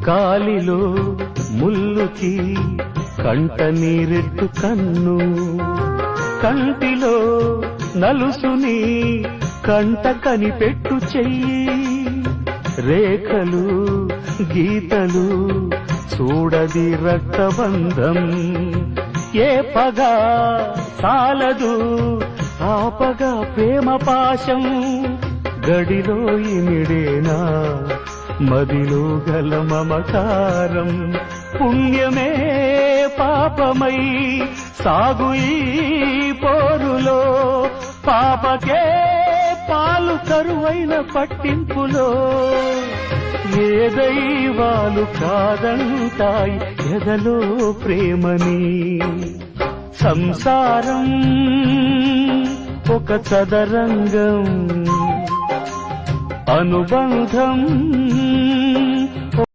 కాలిలో ముల్లుకి కంట నీరెట్టు కన్ను, కంటిలో నలుసుని కంట కనిపెట్టు చెయ్యి, రేఖలు గీతలు చూడది రక్తబంధం, ఏ పగా సాలదు ఆపగా ప్రేమ పాశం, గడిలో ఇమిడేనా మదిలో గల మమకారం, పుణ్యమే పాపమై సాగు ఈ పోరులో, పాపకే పాలు కరువైన పట్టింపులో, ఏ దైవాలు కాదంటాయి ఎదలో ప్రేమని, సంసారం ఒక చదరంగం, అనుబంధం